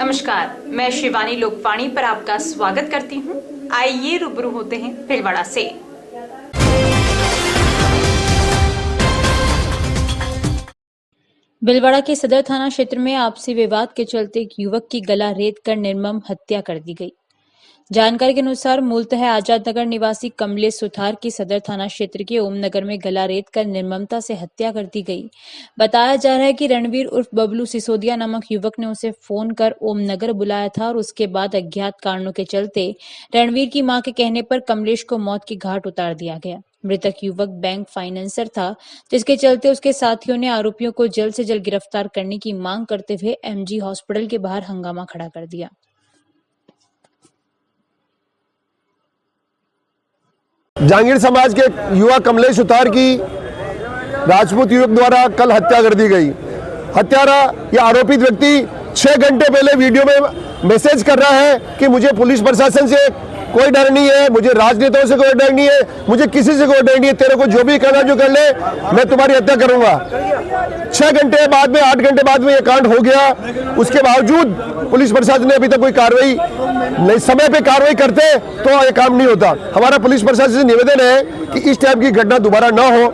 नमस्कार, मैं शिवानी लोकवाणी पर आपका स्वागत करती हूं। आइए रूबरू होते हैं भीलवाड़ा से। भीलवाड़ा के सदर थाना क्षेत्र में आपसी विवाद के चलते एक युवक की गला रेत कर निर्मम हत्या कर दी गई। जानकारी के अनुसार मूलतः आजाद नगर निवासी कमलेश सुथार की सदर थाना क्षेत्र के ओमनगर में गला रेत कर निर्ममता से हत्या कर दी गई। बताया जा रहा है कि रणवीर उर्फ बबलू सिसोदिया नामक युवक ने उसे फोन कर ओमनगर बुलाया था और उसके बाद अज्ञात कारणों के चलते रणवीर की मां के कहने पर कमलेश को मौत की घाट उतार दिया गया। मृतक युवक बैंक फाइनेंसर था, जिसके चलते उसके साथियों ने आरोपियों को जल्द से जल्द गिरफ्तार करने की मांग करते हुए एमजी हॉस्पिटल के बाहर हंगामा खड़ा कर दिया। जहांगीर समाज के युवा कमलेश सुथार की राजपूत युवक द्वारा कल हत्या कर दी गई। हत्यारा या आरोपित व्यक्ति 6 घंटे पहले वीडियो में मैसेज कर रहा है कि मुझे पुलिस प्रशासन से कोई डर नहीं है, मुझे राजनेताओं से कोई डर नहीं है, मुझे किसी से कोई डर नहीं है, तेरे को जो भी करना जो कर ले, मैं तुम्हारी हत्या करूंगा। 6 घंटे बाद में 8 घंटे बाद में यह कांड हो गया। उसके बावजूद पुलिस प्रशासन ने अभी तक कोई कार्रवाई नहीं, समय पे कार्रवाई करते तो यह काम नहीं होता। हमारा पुलिस प्रशासन से निवेदन है कि इस टाइप की घटना दोबारा न हो,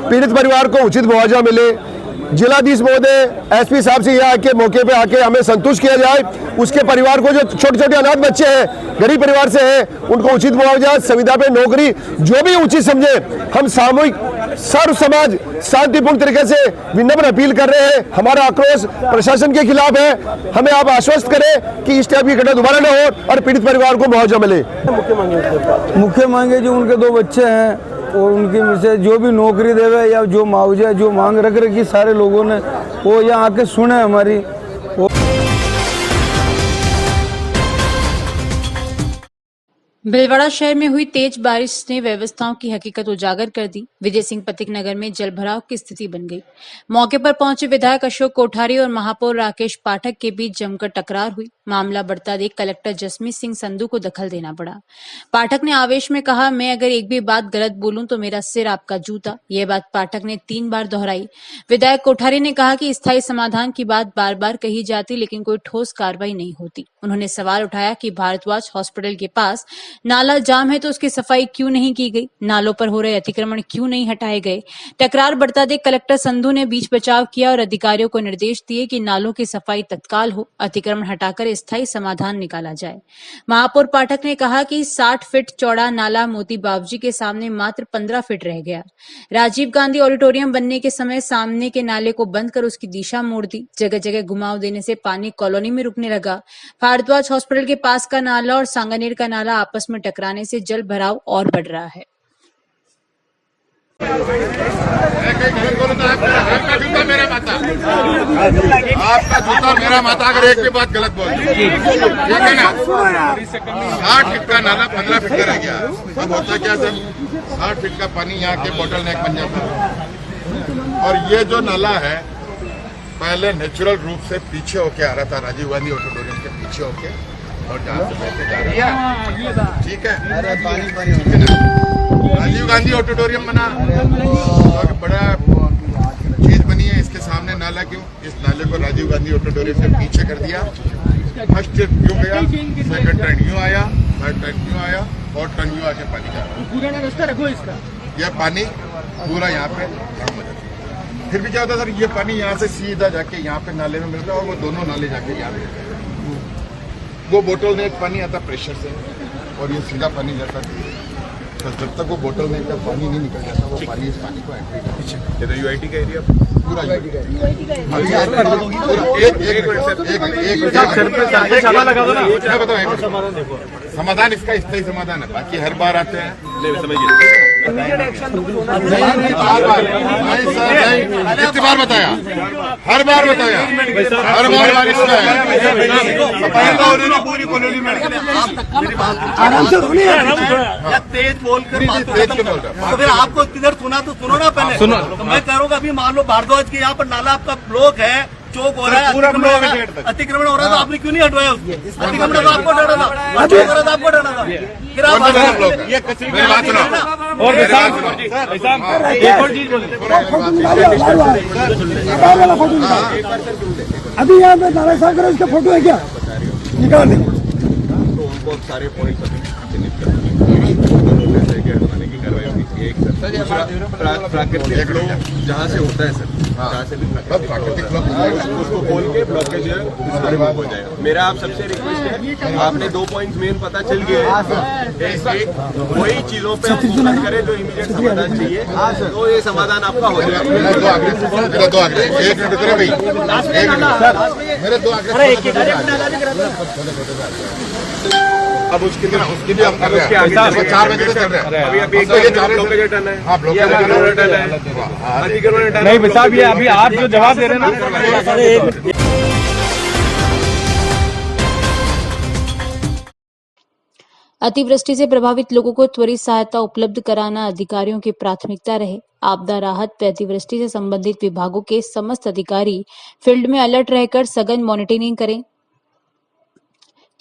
पीड़ित परिवार को उचित मुआवजा मिले। जिलाधीश महोदय, एसपी साहब से यह आके मौके पे आके हमें संतुष्ट किया जाए। उसके परिवार को जो छोटे छोटे अनाथ बच्चे हैं, गरीब परिवार से हैं, उनको उचित मुआवजा, संविदा पे नौकरी, जो भी उचित समझे। हम सामूहिक सर्व समाज शांतिपूर्ण तरीके से विनम्र अपील कर रहे हैं। हमारा आक्रोश प्रशासन के खिलाफ है। हमें आप आश्वस्त करें कि इस टाइप की घटना दोबारा न हो और पीड़ित परिवार को मुआवजा मिले। मुख्य मांगे जो उनके 2 बच्चे हैं और उनकी में से जो भी नौकरी देवे या जो मुआवजा जो मांग रख रखी सारे लोगों ने, वो यहाँ आके सुने हमारी। भीलवाड़ा शहर में हुई तेज बारिश ने व्यवस्थाओं की हकीकत उजागर कर दी। विजय सिंह पथिक नगर में जलभराव की स्थिति बन गई। मौके पर पहुंचे विधायक अशोक कोठारी और महापौर राकेश पाठक के बीच जमकर टकरार हुई। मामला बढ़ता देख कलेक्टर जसमीत सिंह संधू को दखल देना पड़ा। पाठक ने आवेश में कहा, मैं अगर एक भी बात गलत बोलूं तो मेरा सिर आपका जूता। यह बात पाठक ने 3 बार दोहराई। विधायक कोठारी ने कहा कि स्थायी समाधान की बात बार बार कही जाती, लेकिन कोई ठोस कार्रवाई नहीं होती। उन्होंने सवाल उठाया कि भारद्वाज हॉस्पिटल के पास नाला जाम है तो उसकी सफाई क्यों नहीं की गई, नालों पर हो रहे अतिक्रमण क्यों नहीं हटाए गए। टकरार बढ़ता देख कलेक्टर संधू ने बीच बचाव किया और अधिकारियों को निर्देश दिए कि नालों की सफाई तत्काल हो, अतिक्रमण हटाकर स्थायी समाधान निकाला जाए। महापौर पाठक ने कहा कि 60 फीट चौड़ा नाला मोती बाबूजी के सामने मात्र 15 फीट रह गया। राजीव गांधी ऑडिटोरियम बनने के समय सामने के नाले को बंद कर उसकी दिशा मोड़ दी। जगह जगह घुमाव देने से पानी कॉलोनी में रुकने लगा। भारद्वाज हॉस्पिटल के पास का नाला और सांगानेर का नाला आपस में टकराने से जल भराव और बढ़ रहा है। आपका जूता मेरा माता, अगर एक भी बात गलत बोल ठीक है ना। 60 फीट का नाला 15 फीट का रह गया। अब होता क्या सर, 60 फीट का पानी यहाँ के बोतल नेक बन जाता है। और ये जो नाला है पहले नेचुरल रूप से पीछे होके आ रहा था, राजीव गांधी ऑडिटोरियम के पीछे होके, और जहाँ से बहते जा रहा है, ठीक है, ठीक है ना। राजीव गांधी ऑडिटोरियम बना तो बड़ा चीज बनी है, इसके सामने नाला क्यों, इस नाले को राजीव गांधी ऑडिटोरियम से पीछे कर दिया। फर्स्ट ट्रिप क्यों गया, सेकंड टर्न क्यों आया, थर्ड टर्न क्यों आया, फोर्थ टर्न क्यों आके पानी जा रहा है। पुराना रास्ता रखो इसका, यह पानी पूरा यहाँ पे। फिर भी क्या होता सर, ये पानी यहाँ से सीधा जाके यहाँ पे नाले में मिलता है और वो दोनों नाले जाके यहाँ मिलते हैं। वो बोतल में एक पानी आता प्रेशर से और ये सीधा पानी जाता है। तो जब तक वो बोतल में का पानी नहीं निकल जाता, वो पानी इस पानी को एंट्री करता है। तो यूआईटी का एरिया पूरा समाधान इसका स्थायी समाधान है, बाकी हर बार आते हैं। कितनी बार बताया, हर बार बताया, हर बार बारिश का है। तेज बोलकर तो फिर आपको किधर सुना तो सुनो ना पहले। तो मैं कह रहा हूँ अभी मान लो भारद्वाज के यहाँ पर नाला आपका ब्लॉक है, चौक हो रहा है, अतिक्रमण हो रहा है, तो आपने क्यों नहीं हटवाया उसको? अतिक्रमण तो आपको डरा था, चौक हो रहा था आपको डरा था। फिर आप और एक और चीज अभी यहाँ पे नारायण साहब का इसका फोटो है क्या? निकाल दें। तो उनको सारे पॉइंट चिन्हित करके हटवाने की कार्रवाई होनी चाहिए। एक सर दूसरा प्राकृतिक फ्लो जहाँ से होता है सर, जहाँ से भी प्राकृतिक फ्लो उसको खोल के ब्लॉकेज जो है रिमूव हो जाएगा। मेरा आप सबसे रिक्वेस्ट है, आपने 2 पॉइंट मेन पता चल गया है, वही चीजों पे हम फोकस करें जो इमीडिएट समाधान चाहिए, तो ये समाधान आपका हो जाएगा। मेरे दो आग्रह, एक मिनट करो भाई, एक मिनट, मेरे दो अब उसके भी हम कर रहे हैं, 4 बजे से चल रहे हैं। अभी एक ब्लॉकेज टर्न है, हाँ ब्लॉकेज अधिग्रहण नहीं साहब, ये अभी आप जो जवाब दे रहे हैं ना, अतिवृष्टि से प्रभावित लोगों को त्वरित सहायता उपलब्ध कराना अधिकारियों की प्राथमिकता रहे। आपदा राहत व अतिवृष्टि से संबंधित विभागों के समस्त अधिकारी फील्ड में अलर्ट रहकर सघन मॉनिटरिंग करें।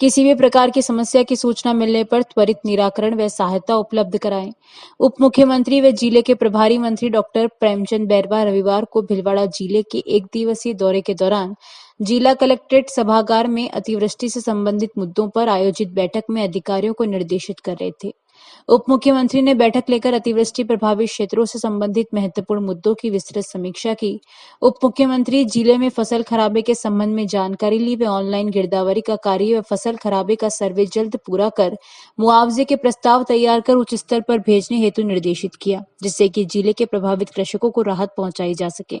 किसी भी प्रकार की समस्या की सूचना मिलने पर त्वरित निराकरण व सहायता उपलब्ध कराएं। उप मुख्यमंत्री व जिले के प्रभारी मंत्री डॉक्टर प्रेमचंद बैरवा रविवार को भीलवाड़ा जिले के 1 दिवसीय दौरे के दौरान जिला कलेक्ट्रेट सभागार में अतिवृष्टि से संबंधित मुद्दों पर आयोजित बैठक में अधिकारियों को निर्देशित कर रहे थे। उप मुख्यमंत्री ने बैठक लेकर अतिवृष्टि प्रभावित क्षेत्रों से संबंधित महत्वपूर्ण मुद्दों की विस्तृत समीक्षा की। उप मुख्यमंत्री जिले में फसल खराबे के संबंध में जानकारी ली व ऑनलाइन गिरदावरी का कार्य व फसल खराबे का सर्वे जल्द पूरा कर मुआवजे के प्रस्ताव तैयार कर उच्च स्तर पर भेजने हेतु निर्देशित किया, जिससे कि जिले के प्रभावित कृषकों को राहत पहुंचाई जा सके।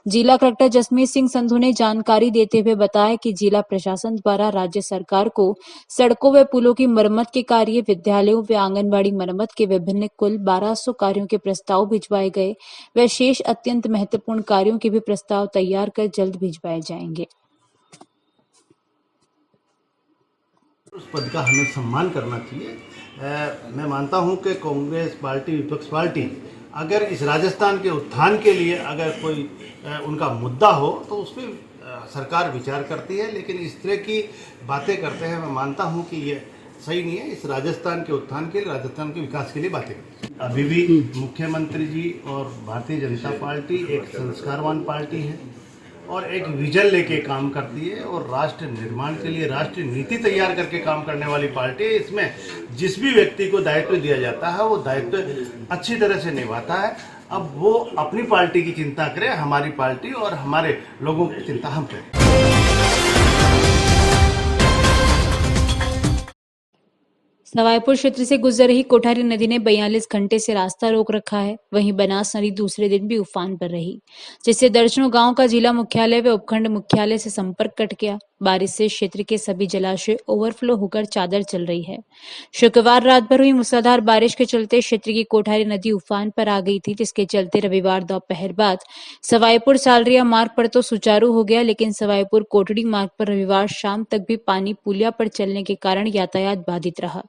जिला कलेक्टर जसमीत सिंह संधू ने जानकारी देते हुए बताया कि जिला प्रशासन द्वारा राज्य सरकार को सड़कों व पुलों की मरम्मत के कार्य, विद्यालयों व आंगनबाड़ी मरम्मत के विभिन्न कुल 1200 कार्यों के प्रस्ताव भिजवाए गए व शेष अत्यंत महत्वपूर्ण कार्यों के भी प्रस्ताव तैयार कर जल्द भिजवाए जाएंगे। उस पद का हमें सम्मान करना चाहिए। मैं मानता हूं कि कांग्रेस पार्टी, विपक्ष पार्टी अगर इस राजस्थान के उत्थान के लिए अगर कोई उनका मुद्दा हो तो उस पर सरकार विचार करती है, लेकिन इस तरह की बातें करते हैं, मैं मानता हूं कि ये सही नहीं है। इस राजस्थान के उत्थान के लिए, राजस्थान के विकास के लिए बातें करते हैं। अभी भी मुख्यमंत्री जी और भारतीय जनता पार्टी एक संस्कारवान पार्टी है और एक विजन लेके काम करती है और राष्ट्र निर्माण के लिए राष्ट्रीय नीति तैयार करके काम करने वाली पार्टी है। इसमें जिस भी व्यक्ति को दायित्व दिया जाता है वो दायित्व अच्छी तरह से निभाता है। अब वो अपनी पार्टी की चिंता करे, हमारी पार्टी और हमारे लोगों की चिंता हम करें। सवाईपुर क्षेत्र से गुजर रही कोठारी नदी ने 42 घंटे से रास्ता रोक रखा है। वहीं बनास नदी दूसरे दिन भी उफान पर रही, जिससे दर्जनों गांव का जिला मुख्यालय व उपखंड मुख्यालय से संपर्क कट गया। बारिश से क्षेत्र के सभी जलाशय ओवरफ्लो होकर चादर चल रही है। शुक्रवार रात भर हुई मूसलाधार बारिश के चलते क्षेत्र की कोठारी नदी उफान पर आ गई थी, जिसके चलते रविवार दोपहर बाद सवाईपुर सालरिया मार्ग पर तो सुचारू हो गया, लेकिन सवाईपुर कोटड़ी मार्ग पर रविवार शाम तक भी पानी पुलिया पर चलने के कारण यातायात बाधित रहा।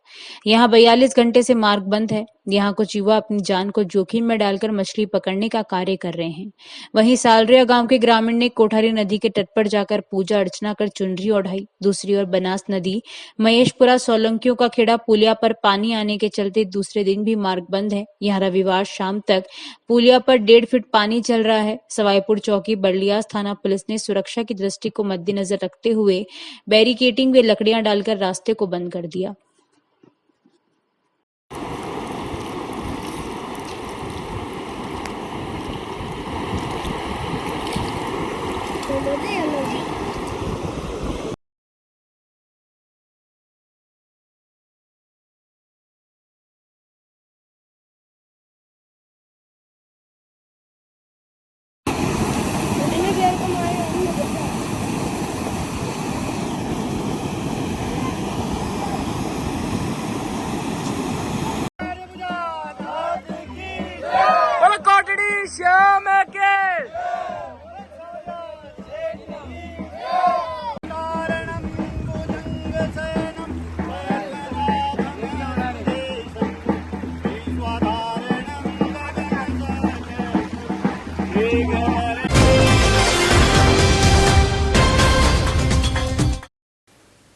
यहाँ 42 घंटे से मार्ग बंद है। यहाँ कुछ युवा अपनी जान को जोखिम में डालकर मछली पकड़ने का कार्य कर रहे हैं। वहीं सालरिया गांव के ग्रामीण ने कोठारी नदी के तट पर जाकर पूजा अर्चना कर चुनरी ओढ़ाई। दूसरी ओर बनास नदी महेशपुरा सोलंकियों का खेड़ा पुलिया पर पानी आने के चलते दूसरे दिन भी मार्ग बंद है। यहाँ रविवार शाम तक पुलिया पर 1.5 फीट पानी चल रहा है। सवाईपुर चौकी बर्लियास थाना पुलिस ने सुरक्षा की दृष्टि को मद्देनजर रखते हुए बैरिकेडिंग व लकड़ियां डालकर रास्ते को बंद कर दिया।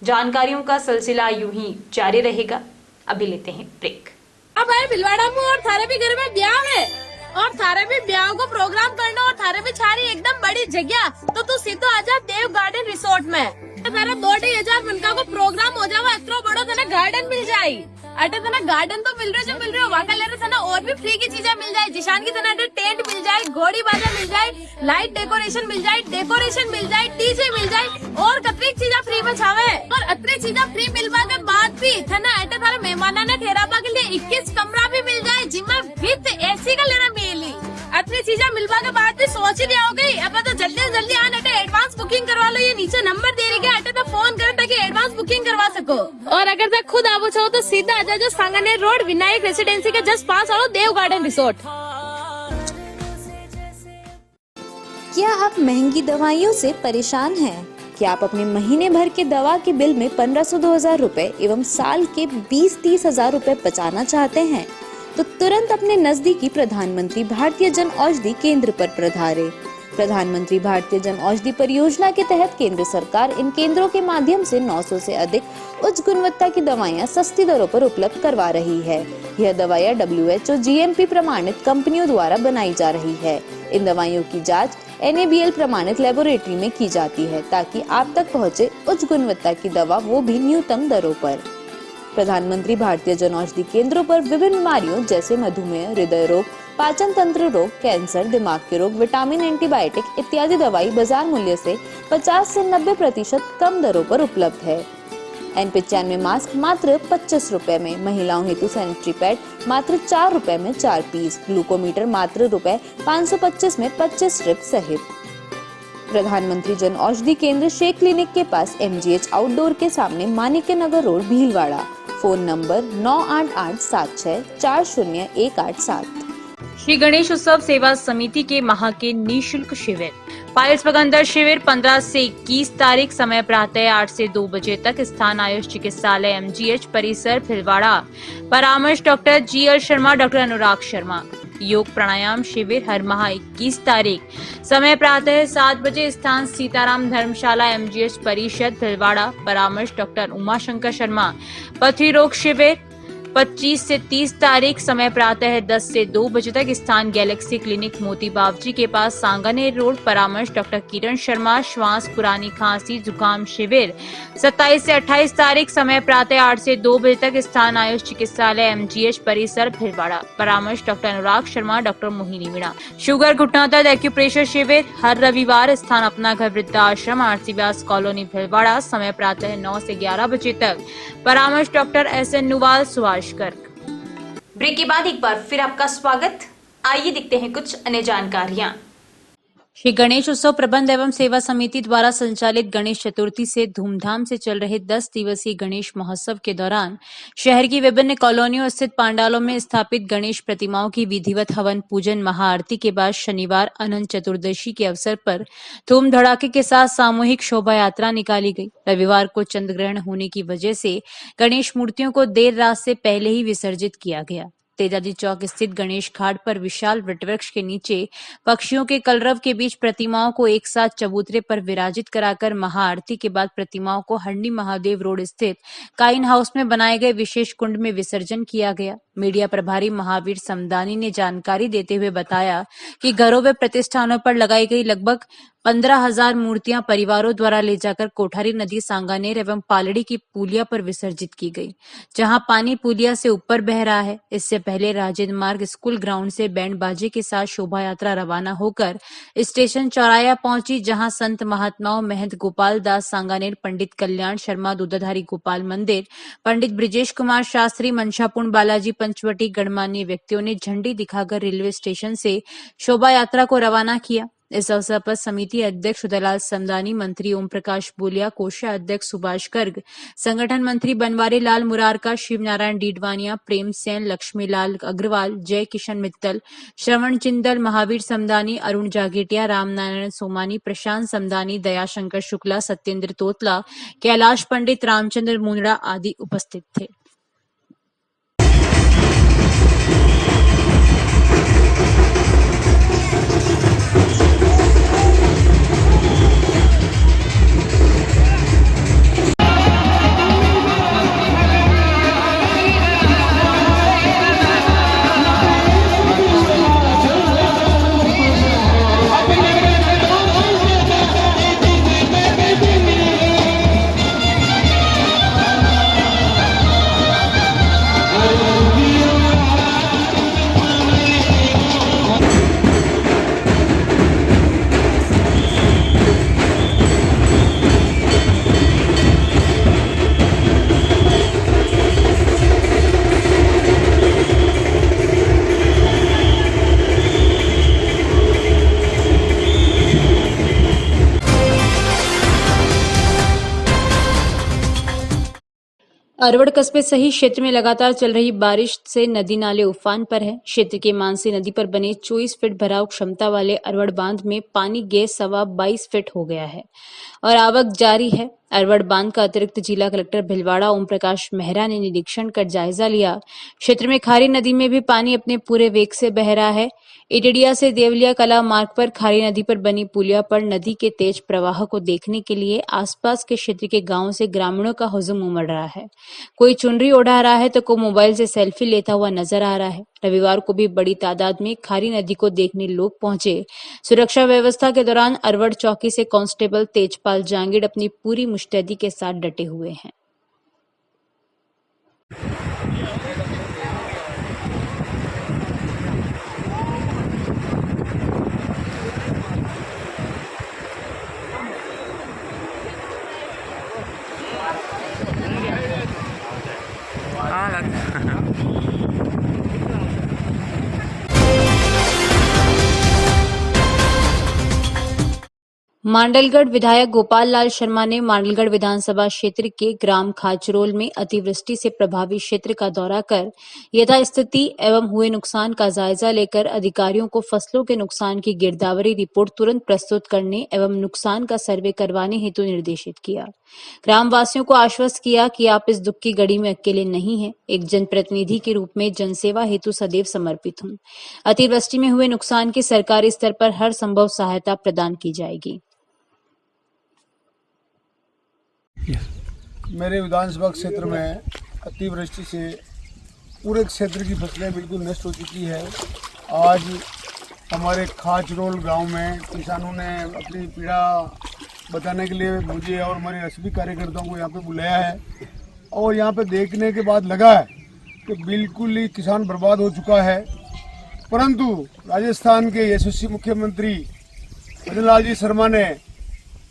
जानकारियों का सिलसिला यूं ही जारी रहेगा। अभी लेते हैं ब्रेक। अब भाई भिलवाड़ा में और थारे भी घर में ब्याह है और थारे भी ब्याह को प्रोग्राम करना और थारे भी छारी एकदम बड़ी जगह, तो तू सीधो आजा देव गार्डन रिसोर्ट में। अटे थारा 2-2,000 मनका को प्रोग्राम हो जावा इतना बड़ो थे ना गार्डन मिल जाए अटे थे ना गार्डन तो मिल रहे हो वाका ले रहे थे ना और भी फ्री की चीजें मिल जाए जिशान की तना टेंट मिल जाए घोड़ी बाजा मिल जाए लाइट डेकोरेशन मिल जाए डीजे मिल जाए और कतरी चीजें फ्री में छावे और अतरी चीजें फ्री मिलवा के बाद भी थे ना अटे थारे मेहमाना ने ठहरावा के लिए 21 कमरा भी मिल जाए जिसमें विद एसी का लेना मिली अतनी चीजें मिलवा के बाद भी सोच ही दिया हो गई अब तो जल्दी आने अटे एडवांस बुकिंग करवा लो ये नीचे नंबर दे रही है अटे तो फोन करो ताकि एडवांस बुकिंग करवा सको और अगर तक खुद आवो चाहो तो सीधा आ जाओ सांगानेर रोड विनायक रेसिडेंसी के जस्ट पास आओ देव गार्डन रिसोर्ट। क्या आप महंगी दवाइयों से परेशान हैं? क्या आप अपने महीने भर के दवा के बिल में 1500-2000 रुपए एवं साल के 20-30 हजार रुपए बचाना चाहते हैं? तो तुरंत अपने नजदीकी प्रधानमंत्री भारतीय जन औषधि केंद्र पर पधारें। प्रधानमंत्री भारतीय जन औषधि परियोजना के तहत केंद्र सरकार इन केंद्रों के माध्यम से 900 से अधिक उच्च गुणवत्ता की दवाइयां सस्ती दरों पर उपलब्ध करवा रही है। यह दवाइयां WHO GMP प्रमाणित कंपनियों द्वारा बनाई जा रही है। इन दवाइयों की जांच NABL प्रमाणित लेबोरेटरी में की जाती है ताकि आप तक पहुंचे उच्च गुणवत्ता की दवा, वो भी न्यूनतम दरों पर। प्रधानमंत्री भारतीय जन औषधि केंद्रों पर विभिन्न बीमारियों जैसे मधुमेह, हृदय रोग, पाचन तंत्र रोग, कैंसर, दिमाग के रोग, विटामिन, एंटीबायोटिक इत्यादि दवाई बाजार मूल्य से 50 से 90% कम दरों पर उपलब्ध है। N95 मास्क मात्र 25 रुपए में, महिलाओं हेतु सैनिटरी पैड मात्र 4 रुपए में 4 पीस, ग्लूकोमीटर मात्र ₹525 में 25 स्ट्रिप सहित। प्रधानमंत्री जन औषधि केंद्र शेख क्लिनिक के पास MGH आउटडोर के सामने Manikya Nagar road Bhilwara. Phone number 9887640187। Shri Ganesh Utsav Seva समिति के माह के निःशुल्क शिविर पायल्स बगंदर शिविर 15 से 21 तारीख, समय प्रातः 8 से 2 बजे तक, स्थान आयुष चिकित्सालय MGH परिसर भीलवाड़ा। परामर्श doctor GL Sharma, doctor Anurag Sharma. योग प्राणायाम शिविर हर माह 21 तारीख, समय प्रातः 7 बजे, स्थान सीताराम धर्मशाला MGH परिषद भीलवाड़ा। परामर्श डॉक्टर उमाशंकर शर्मा। पथरी रोग शिविर 25 से 30 तारीख, समय प्रातः 10 से 2 बजे तक, स्थान गैलेक्सी क्लिनिक मोती बावजी के पास सांगानेर रोड। परामर्श डॉक्टर किरण शर्मा। श्वास, पुरानी खांसी, जुकाम शिविर 27 से 28 तारीख, समय प्रातः 8 से 2 बजे तक, स्थान आयुष चिकित्सालय MGH परिसर भीलवाड़ा। परामर्श doctor Anurag Sharma, doctor Mohini Meena. Sugar, घुटना दर्द एक्यूप्रेशर शिविर हर रविवार, स्थान अपना घर वृद्धाश्रम RC व्यास कॉलोनी भीलवाड़ा, समय प्रातः 9 से 11 बजे तक। परामर्श doctor SN Nuwal, Subhash Garg. Break के बाद एक बार फिर आपका स्वागत। आइए देखते हैं कुछ अन्य जानकारियां। श्री गणेश उत्सव प्रबंध एवं सेवा समिति द्वारा संचालित गणेश चतुर्थी से धूमधाम से चल रहे 10 दिवसीय गणेश महोत्सव के दौरान शहर की विभिन्न कॉलोनियों स्थित पांडालों में स्थापित गणेश प्रतिमाओं की विधिवत हवन पूजन महाआरती के बाद शनिवार अनंत चतुर्दशी के अवसर पर धूम धड़ाके के साथ सामूहिक शोभा यात्रा निकाली गई। रविवार को चंद्र ग्रहण होने की वजह से गणेश मूर्तियों को देर रात से पहले ही विसर्जित किया गया। तेजाजी चौक स्थित गणेश घाट पर विशाल वटवृक्ष के नीचे पक्षियों के कलरव के बीच प्रतिमाओं को एक साथ चबूतरे पर विराजित कराकर महाआरती के बाद प्रतिमाओं को हंडी महादेव रोड स्थित काइन हाउस में बनाए गए विशेष कुंड में विसर्जन किया गया। मीडिया प्रभारी महावीर समदानी ने जानकारी देते हुए बताया कि घरों व प्रतिष्ठानों पर लगाई गई लगभग 15,000 मूर्तियां परिवारों द्वारा ले जाकर कोठारी नदी, सांगानेर एवं पालड़ी की पुलिया पर विसर्जित की गई, जहां पानी पुलिया से ऊपर बह रहा है। इससे पहले राजेंद्र मार्ग स्कूल ग्राउंड से बैंड बाजे के साथ शोभा यात्रा रवाना होकर स्टेशन चौराया पहुंची, जहां संत महात्माओं महंत गोपाल दास सांगानेर, पंडित कल्याण शर्मा दूधाधारी गोपाल मंदिर, पंडित ब्रिजेश कुमार शास्त्री मंशापुण बालाजी पंचवटी गणमान्य व्यक्तियों ने झंडी दिखाकर रेलवे स्टेशन से शोभा यात्रा को रवाना किया। इस अवसर पर समिति अध्यक्ष उदयलाल समदानी, मंत्री ओम प्रकाश बोलिया, कोषाध्यक्ष सुभाष गर्ग, संगठन मंत्री बनवारी लाल मुरारका, शिव नारायण डीडवानिया, प्रेम सेन, लक्ष्मी लाल अग्रवाल, जय किशन मित्तल, श्रवण चिंदल, महावीर समदानी, अरुण जागेटिया, रामनारायण सोमानी, प्रशांत समदानी, दयाशंकर शुक्ला, सत्येंद्र तोतला, कैलाश पंडित, रामचंद्र मुंदड़ा आदि उपस्थित थे। अरवड़ कस्बे सहित क्षेत्र में लगातार चल रही बारिश से नदी नाले उफान पर है। क्षेत्र के मानसी नदी पर बने 24 फीट भराव क्षमता वाले अरवड़ बांध में पानी गैस सवा 22 फीट हो गया है और आवक जारी है। अरवड़ बांध का अतिरिक्त जिला कलेक्टर भिलवाड़ा ओम प्रकाश मेहरा ने निरीक्षण कर जायजा लिया। क्षेत्र में खारी नदी में भी पानी अपने पूरे वेग से बह रहा है। इटडिया से देवलिया कला मार्ग पर खारी नदी पर बनी पुलिया पर नदी के तेज प्रवाह को देखने के लिए आसपास के क्षेत्र के गांवों से ग्रामीणों का हुजूम उमड़ रहा है। कोई चुनरी उड़ा रहा है तो कोई मोबाइल से सेल्फी लेता हुआ नजर आ रहा है। रविवार को भी बड़ी तादाद में खारी नदी को देखने लोग पहुंचे। सुरक्षा व्यवस्था के दौरान अरवड़ चौकी से कांस्टेबल तेजपाल जांगिड़ अपनी पूरी मुस्तैदी के साथ डटे हुए हैं। मांडलगढ़ विधायक गोपाल लाल शर्मा ने मांडलगढ़ विधानसभा क्षेत्र के ग्राम खाचरोल में अतिवृष्टि से प्रभावित क्षेत्र का दौरा कर यथास्थिति एवं हुए नुकसान का जायजा लेकर अधिकारियों को फसलों के नुकसान की गिरदावरी रिपोर्ट तुरंत प्रस्तुत करने एवं नुकसान का सर्वे करवाने हेतु निर्देशित किया। ग्रामवासियों को आश्वस्त किया कि आप इस दुख की घड़ी में अकेले नहीं हैं। एक जनप्रतिनिधि के रूप में जनसेवा हेतु सदैव समर्पित हूं। अतिवृष्टि में हुए नुकसान की सरकारी स्तर पर हर संभव सहायता प्रदान की जाएगी। मेरे विधानसभा क्षेत्र में अतिवृष्टि से पूरे क्षेत्र की फसलें बिल्कुल नष्ट हो चुकी है। आज हमारे खाचरोल गांव में किसानों ने अपनी पीड़ा बताने के लिए मुझे और हमारे सभी कार्यकर्ताओं को यहाँ पे बुलाया है और यहाँ पे देखने के बाद लगा है कि बिल्कुल ही किसान बर्बाद हो चुका है। परंतु राजस्थान के यशस्वी मुख्यमंत्री भजन लाल जी शर्मा ने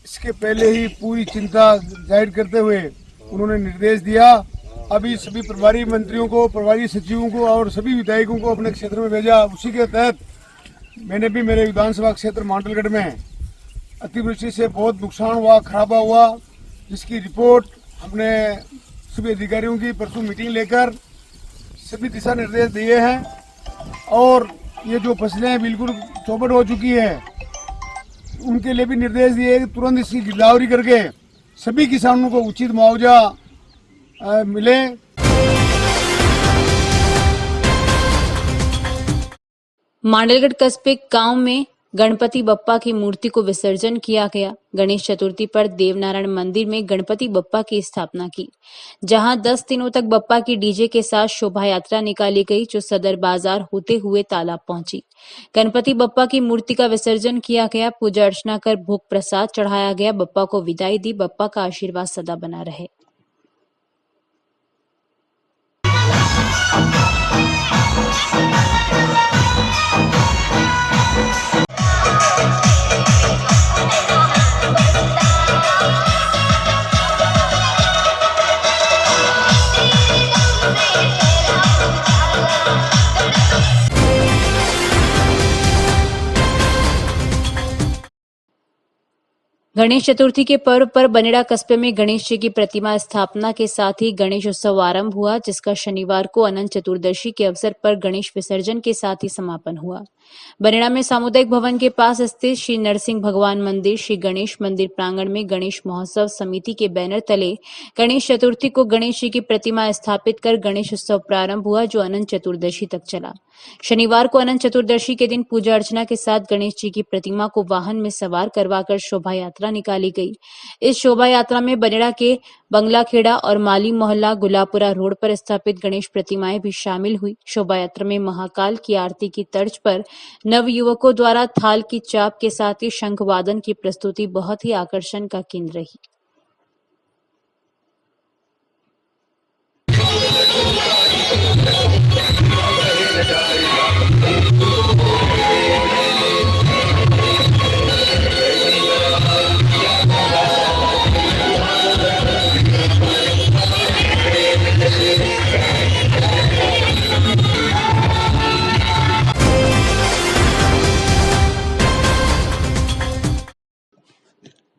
इसके पहले ही पूरी चिंता जाहिर करते हुए उन्होंने निर्देश दिया। अभी सभी प्रभारी मंत्रियों को, प्रभारी सचिवों को और सभी विधायकों को अपने क्षेत्र में भेजा। उसी के तहत मैंने भी मेरे विधानसभा क्षेत्र मांडलगढ़ में अतिवृष्टि से बहुत नुकसान हुआ, खराबा हुआ, जिसकी रिपोर्ट हमने सभी अधिकारियों की परसों मीटिंग लेकर सभी दिशा निर्देश दिए हैं और ये जो फसलें बिल्कुल चौपट हो चुकी है उनके लिए भी निर्देश दिए कि तुरंत इसकी गिरदावरी करके सभी किसानों को उचित मुआवजा मिले। मांडलगढ़ कस्बे गांव में गणपति बप्पा की मूर्ति को विसर्जन किया गया। गणेश चतुर्थी पर देवनारायण मंदिर में गणपति बप्पा की स्थापना की, जहां 10 दिनों तक बप्पा की डीजे के साथ शोभा यात्रा निकाली गई, जो सदर बाजार होते हुए तालाब पहुंची। गणपति बप्पा की मूर्ति का विसर्जन किया गया, पूजा अर्चना कर भोग प्रसाद चढ़ाया गया, बप्पा को विदाई दी। बप्पा का आशीर्वाद सदा बना रहे। गणेश चतुर्थी के पर्व पर बनेड़ा कस्बे में गणेश जी की प्रतिमा स्थापना के साथ ही गणेश उत्सव आरंभ हुआ, जिसका शनिवार को अनंत चतुर्दशी के अवसर पर गणेश विसर्जन के साथ ही समापन हुआ। बनेड़ा में सामुदायिक भवन के पास स्थित श्री नरसिंह भगवान मंदिर, श्री गणेश मंदिर प्रांगण में गणेश महोत्सव समिति के बैनर तले गणेश चतुर्थी को गणेश जी की प्रतिमा स्थापित कर गणेश उत्सव प्रारंभ हुआ, जो अनंत चतुर्दशी तक चला। शनिवार को अनंत चतुर्दशी के दिन पूजा अर्चना के साथ गणेश जी की प्रतिमा को वाहन में सवार करवाकर शोभा यात्रा निकाली गई। इस शोभा यात्रा में बनेड़ा के बंगलाखेड़ा और माली मोहल्ला गुलापुरा रोड पर स्थापित गणेश प्रतिमाएं भी शामिल हुई। शोभा यात्रा में महाकाल की आरती की तर्ज पर नवयुवकों द्वारा थाल की चाप के साथ ही शंख वादन की प्रस्तुति बहुत ही आकर्षण का केंद्र रही।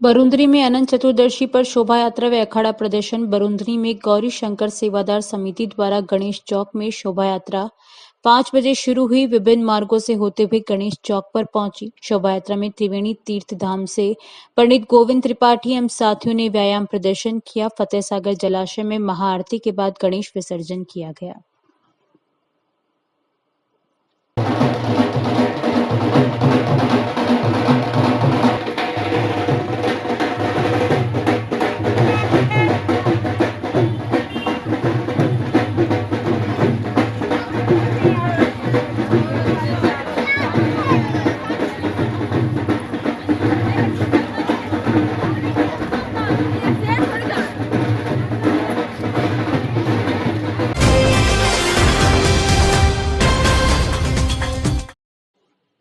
बरूंदरी में अनंत चतुर्दशी पर शोभा यात्रा व अखाड़ा प्रदर्शन। बरूंदरी में गौरी शंकर सेवादार समिति द्वारा गणेश चौक में शोभा यात्रा 5 बजे शुरू हुई। विभिन्न मार्गों से होते हुए गणेश चौक पर पहुंची। शोभा यात्रा में त्रिवेणी तीर्थ धाम से पंडित गोविंद त्रिपाठी एवं साथियों ने व्यायाम प्रदर्शन किया। फतेह सागर जलाशय में महाआरती के बाद गणेश विसर्जन किया गया।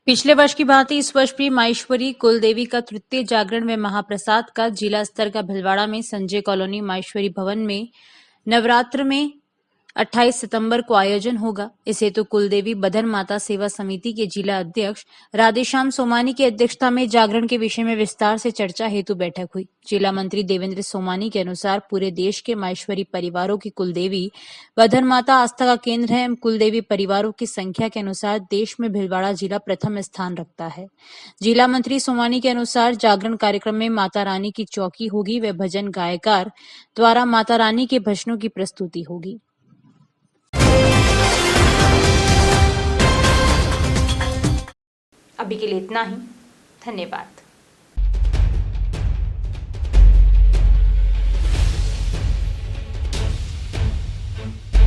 पिछले वर्ष की भांति इस वर्ष भी माहेश्वरी कुलदेवी का तृतीय जागरण व महाप्रसाद का जिला स्तर का भिलवाड़ा में संजय कॉलोनी माहेश्वरी भवन में नवरात्र में 28 सितंबर को आयोजन होगा। इस हेतु कुलदेवी बधन माता सेवा समिति के जिला अध्यक्ष राधेश्याम सोमानी की अध्यक्षता में जागरण के विषय में विस्तार से चर्चा हेतु बैठक हुई। जिला मंत्री देवेंद्र सोमानी के अनुसार पूरे देश के माहेश्वरी परिवारों की कुलदेवी बधन माता आस्था का केंद्र है। कुलदेवी परिवारों की संख्या के अनुसार देश में भिलवाड़ा जिला प्रथम स्थान रखता है। जिला मंत्री सोमानी के अनुसार जागरण कार्यक्रम में माता रानी की चौकी होगी व भजन गायकार द्वारा माता रानी के भजनों की प्रस्तुति होगी। अभी के लिए इतना ही। धन्यवाद।